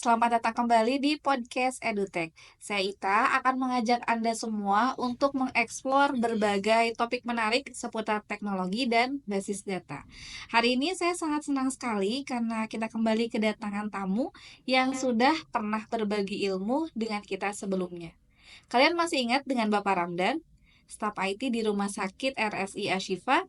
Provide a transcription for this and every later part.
Selamat datang kembali di podcast EduTech. Saya Ita akan mengajak Anda semua untuk mengeksplor berbagai topik menarik seputar teknologi dan basis data. Hari ini saya sangat senang sekali karena kita kembali kedatangan tamu yang sudah pernah berbagi ilmu dengan kita sebelumnya. Kalian masih ingat dengan Bapak Ramdan, staf IT di Rumah Sakit RSI Ashifa?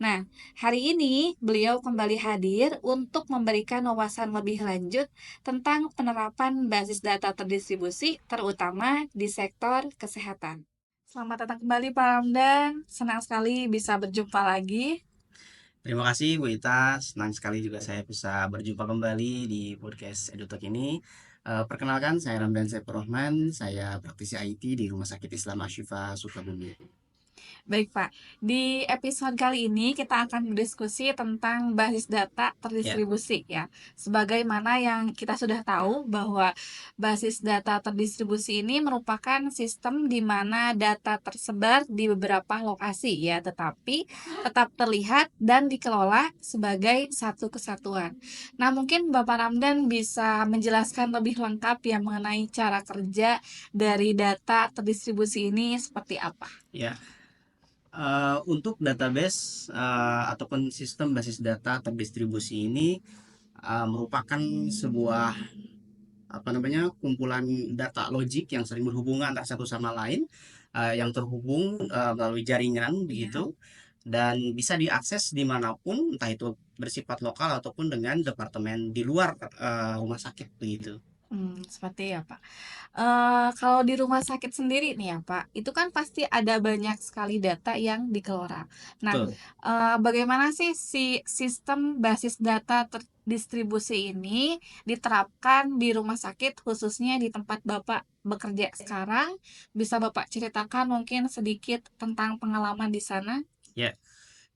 Nah, hari ini beliau kembali hadir untuk memberikan wawasan lebih lanjut tentang penerapan basis data terdistribusi, terutama di sektor kesehatan. Selamat datang kembali Pak Ramdan, senang sekali bisa berjumpa lagi. Terima kasih Bu Ita, senang sekali juga saya bisa berjumpa kembali di podcast EduTalk ini. Perkenalkan, saya Ramdan Saifur Rahman, saya praktisi IT di Rumah Sakit Islam Ashifa Sukabumi. Baik Pak, di episode kali ini kita akan berdiskusi tentang basis data Ya, terdistribusi ya. Sebagaimana yang kita sudah tahu bahwa basis data terdistribusi ini merupakan sistem di mana data tersebar di beberapa lokasi ya, tetapi tetap terlihat dan dikelola sebagai satu kesatuan. Nah, mungkin Bapak Ramdan bisa menjelaskan lebih lengkap ya mengenai cara kerja dari data terdistribusi ini seperti apa. ya. Untuk database ataupun sistem basis data terdistribusi ini merupakan sebuah kumpulan data logik yang sering berhubungan antara satu sama lain, yang terhubung melalui jaringan begitu, dan bisa diakses dimanapun, entah itu bersifat lokal ataupun dengan departemen di luar rumah sakit begitu. Seperti ya, Pak. Kalau di rumah sakit sendiri nih ya, Pak, itu kan pasti ada banyak sekali data yang dikelola. Nah, Betul. bagaimana sih si sistem basis data terdistribusi ini diterapkan di rumah sakit, khususnya di tempat Bapak bekerja sekarang? Bisa Bapak ceritakan mungkin sedikit tentang pengalaman di sana? Ya,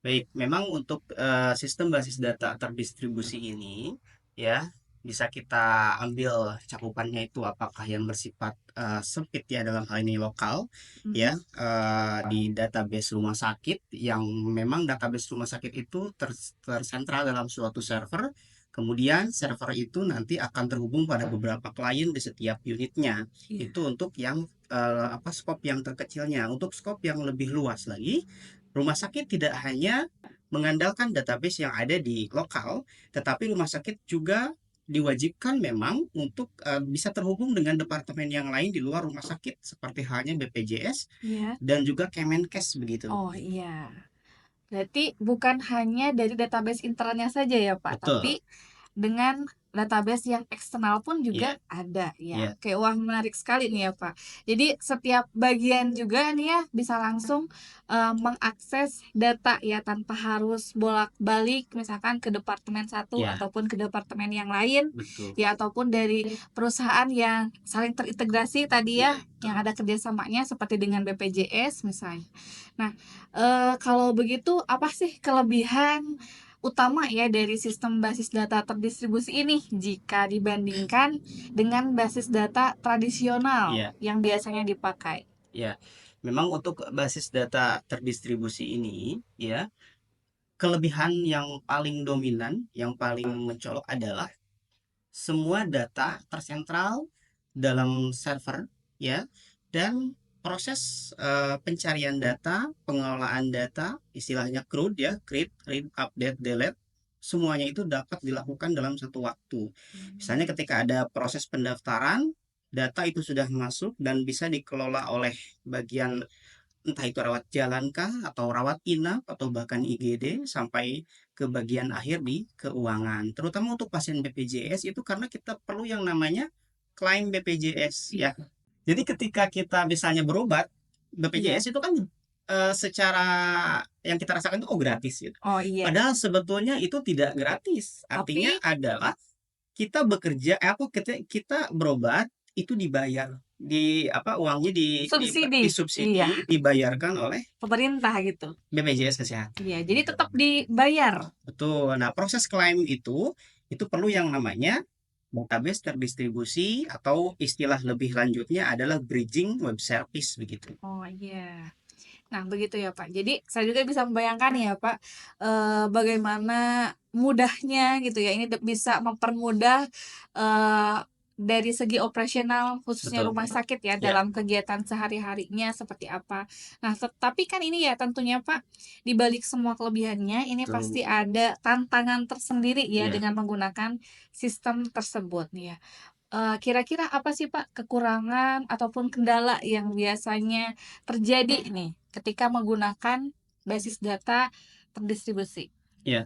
baik. Memang untuk sistem basis data terdistribusi ini, ya, bisa kita ambil cakupannya itu apakah yang bersifat sempit ya dalam hal ini lokal, ya, Mhm. di database rumah sakit yang memang database rumah sakit itu tersentral dalam suatu server. Kemudian server itu nanti akan terhubung pada beberapa klien di setiap unitnya. Iya. Itu untuk yang skop yang terkecilnya. Untuk skop yang lebih luas lagi, rumah sakit tidak hanya mengandalkan database yang ada di lokal, tetapi rumah sakit juga diwajibkan memang untuk bisa terhubung dengan departemen yang lain di luar rumah sakit, seperti halnya BPJS Iya. dan juga Kemenkes begitu. Oh, iya. Berarti bukan hanya dari database internalnya saja ya, Pak, Betul, tapi dengan database yang eksternal pun ya, juga ada ya. ya, Oke, wah menarik sekali nih ya, Pak. Jadi setiap bagian juga nih ya bisa langsung mengakses data ya tanpa harus bolak-balik misalkan ke departemen satu ya, ataupun ke departemen yang lain betul, ya ataupun dari perusahaan yang saling terintegrasi tadi ya, ya betul. yang ada kerjasamanya seperti dengan BPJS misalnya. Nah, kalau begitu apa sih kelebihan utama ya dari sistem basis data terdistribusi ini jika dibandingkan dengan basis data tradisional Ya, yang biasanya dipakai? ya. Memang untuk basis data terdistribusi ini, ya, kelebihan yang paling dominan, yang paling mencolok adalah semua data tersentral dalam server, ya, dan proses pencarian data, pengelolaan data, istilahnya CRUD ya, create, read, update, delete, semuanya itu dapat dilakukan dalam satu waktu. Misalnya ketika ada proses pendaftaran, data itu sudah masuk dan bisa dikelola oleh bagian entah itu rawat jalan kah atau rawat inap atau bahkan IGD sampai ke bagian akhir di keuangan. Terutama untuk pasien BPJS itu karena kita perlu yang namanya klaim BPJS ya. Jadi ketika kita misalnya berobat Iya. BPJS itu kan secara yang kita rasakan itu gratis gitu. Oh iya, Padahal sebetulnya itu tidak gratis. Artinya tapi adalah kita bekerja, kita kita berobat itu dibayar uangnya subsidi. Iya, disubsidi dibayarkan oleh pemerintah gitu. BPJS Kesehatan. Iya, jadi tetap dibayar. Betul. Nah, proses klaim itu perlu yang namanya database terdistribusi atau istilah lebih lanjutnya adalah bridging web service begitu. Oh iya. Nah, begitu ya, Pak. Jadi, saya juga bisa membayangkan ya, Pak, bagaimana mudahnya gitu ya, ini bisa mempermudah, dari segi operasional khususnya Betul. rumah sakit ya Ya, dalam kegiatan sehari-harinya seperti apa. Nah, tapi kan ini ya tentunya Pak, di balik semua kelebihannya ini betul. pasti ada tantangan tersendiri ya Ya, dengan menggunakan sistem tersebut ya. Kira-kira apa sih Pak kekurangan ataupun kendala yang biasanya terjadi nih ketika menggunakan basis data terdistribusi? ya.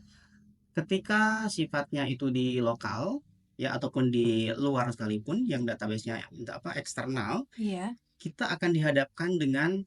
Ketika sifatnya itu di lokal ya ataupun di luar sekalipun yang database-nya apa eksternal, Iya. kita akan dihadapkan dengan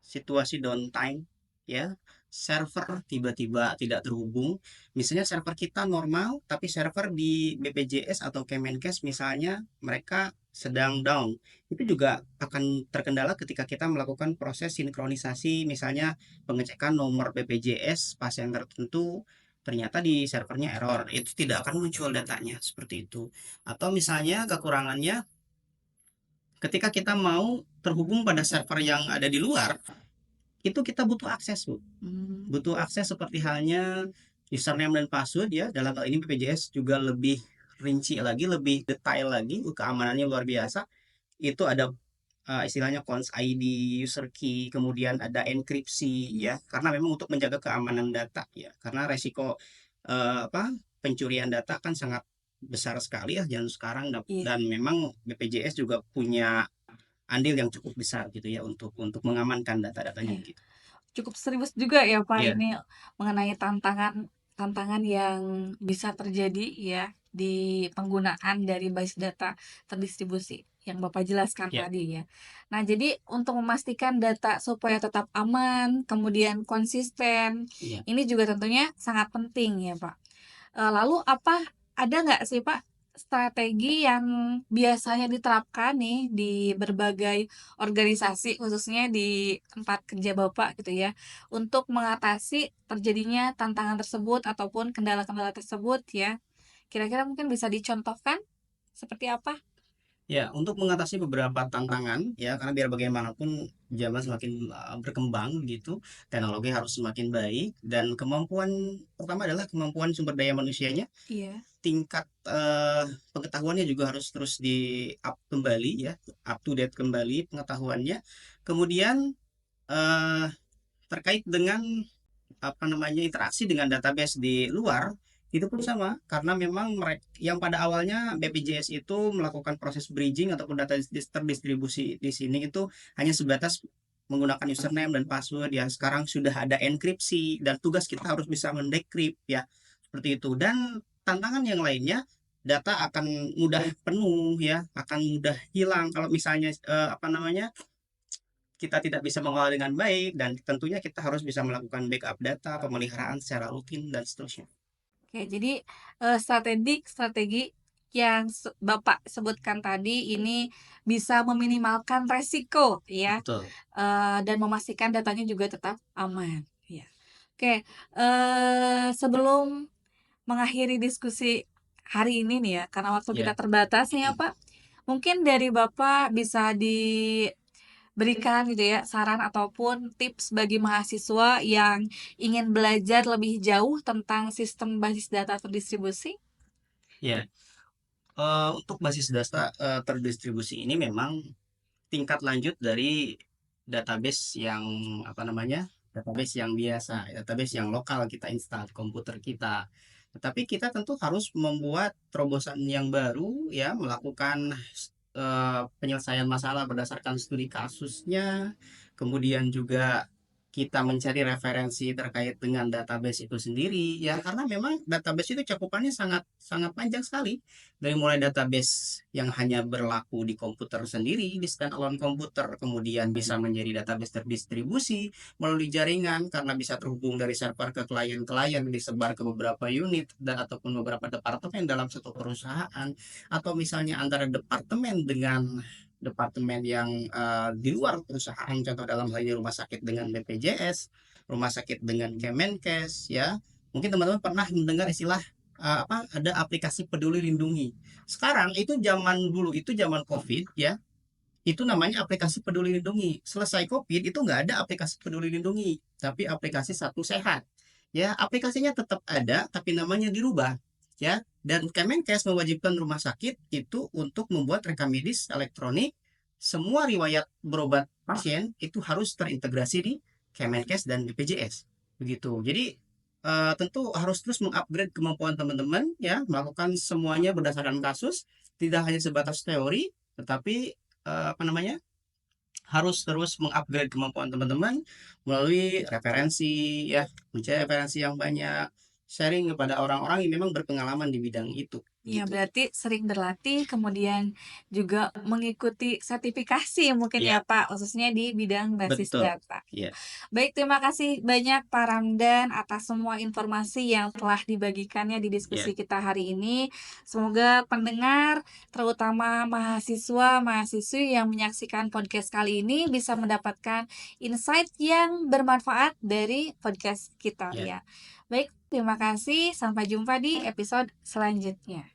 situasi downtime ya, server tiba-tiba tidak terhubung. Misalnya server kita normal tapi server di BPJS atau Kemenkes misalnya mereka sedang down. Itu juga akan terkendala ketika kita melakukan proses sinkronisasi misalnya pengecekan nomor BPJS pasien tertentu, ternyata di servernya error. Itu tidak akan muncul datanya seperti itu. Atau misalnya kekurangannya ketika kita mau terhubung pada server yang ada di luar, itu kita butuh akses, Bu. Mmm, Butuh akses seperti halnya username dan password ya. Dalam hal ini BPJS juga lebih rinci lagi, lebih detail lagi, keamanannya luar biasa. Itu ada istilahnya cons ID, user key, kemudian ada enkripsi ya. Karena memang untuk menjaga keamanan data ya. Karena resiko apa pencurian data kan sangat besar sekali ya jangan sekarang iya. dan memang BPJS juga punya andil yang cukup besar gitu ya untuk mengamankan data-datanya Iya. begitu. Cukup serius juga ya, Pak, Iya, ini mengenai tantangan tantangan yang bisa terjadi ya di penggunaan dari basis data terdistribusi yang Bapak jelaskan iya, tadi ya. Nah, jadi untuk memastikan data supaya tetap aman, kemudian konsisten, iya. ini juga tentunya sangat penting ya, Pak. Lalu ada nggak sih, Pak, strategi yang biasanya diterapkan nih di berbagai organisasi, khususnya di tempat kerja Bapak gitu ya, untuk mengatasi terjadinya tantangan tersebut ataupun kendala-kendala tersebut ya? Kira-kira mungkin bisa dicontohkan seperti apa? Ya, untuk mengatasi beberapa tantangan ya karena biar bagaimanapun zaman semakin berkembang gitu, teknologi harus semakin baik dan kemampuan pertama adalah kemampuan sumber daya manusianya, Iya. tingkat pengetahuannya juga harus terus di up kembali ya, up to date kembali pengetahuannya. Kemudian eh, terkait dengan apa namanya interaksi dengan database di luar itu pun sama karena memang mereka yang pada awalnya BPJS itu melakukan proses bridging ataupun data terdistribusi di sini itu hanya sebatas menggunakan username dan password ya sekarang sudah ada enkripsi dan tugas kita harus bisa mendekrip ya seperti itu dan tantangan yang lainnya data akan mudah penuh ya akan mudah hilang kalau misalnya apa namanya kita tidak bisa mengolah dengan baik dan tentunya kita harus bisa melakukan backup data, pemeliharaan secara rutin dan seterusnya. Oke, jadi, strategi yang Bapak sebutkan tadi ini bisa meminimalkan resiko ya, Betul. dan memastikan datanya juga tetap aman, iya. Oke, sebelum mengakhiri diskusi hari ini nih ya, karena waktu kita Ya, terbatas nih ya Pak, mungkin dari Bapak bisa berikan gitu ya, saran ataupun tips bagi mahasiswa yang ingin belajar lebih jauh tentang sistem basis data terdistribusi? ya. Untuk basis data terdistribusi ini memang tingkat lanjut dari database yang apa namanya? Database yang biasa, database yang lokal kita install di komputer kita. Tetapi kita tentu harus membuat terobosan yang baru ya, melakukan penyelesaian masalah berdasarkan studi kasusnya, kemudian juga kita mencari referensi terkait dengan database itu sendiri ya karena memang database itu cakupannya sangat sangat panjang sekali dari mulai database yang hanya berlaku di komputer sendiri di standalone komputer kemudian bisa menjadi database terdistribusi melalui jaringan karena bisa terhubung dari server ke klien-klien disebar ke beberapa unit dan ataupun beberapa departemen dalam satu perusahaan atau misalnya antara departemen dengan departemen yang di luar perusahaan contoh dalam hal ini rumah sakit dengan BPJS rumah sakit dengan Kemenkes ya mungkin teman-teman pernah mendengar istilah apa ada aplikasi peduli lindungi sekarang itu zaman dulu itu zaman COVID ya itu namanya aplikasi peduli lindungi selesai COVID itu nggak ada aplikasi peduli lindungi tapi aplikasi satu sehat ya aplikasinya tetap ada tapi namanya dirubah ya. Dan Kemenkes mewajibkan rumah sakit itu untuk membuat rekam medis elektronik. Semua riwayat berobat pasien itu harus terintegrasi di Kemenkes dan BPJS. Begitu. Jadi tentu harus terus mengupgrade kemampuan teman-teman ya, melakukan semuanya berdasarkan kasus, tidak hanya sebatas teori, tetapi apa namanya? Harus terus mengupgrade kemampuan teman-teman melalui referensi ya, mencari referensi yang banyak, sharing kepada orang-orang yang memang berpengalaman di bidang itu, Ya, gitu. berarti sering berlatih, kemudian juga mengikuti sertifikasi mungkin Iya, ya Pak, khususnya di bidang basis betul. data. Iya, Baik, terima kasih banyak Pak Ramdan atas semua informasi yang telah dibagikannya di iya, diskusi kita hari ini. Semoga pendengar, terutama mahasiswa-mahasiswi yang menyaksikan podcast kali ini bisa mendapatkan insight yang bermanfaat dari podcast kita iya. ya. Baik, terima kasih. Sampai jumpa di episode selanjutnya.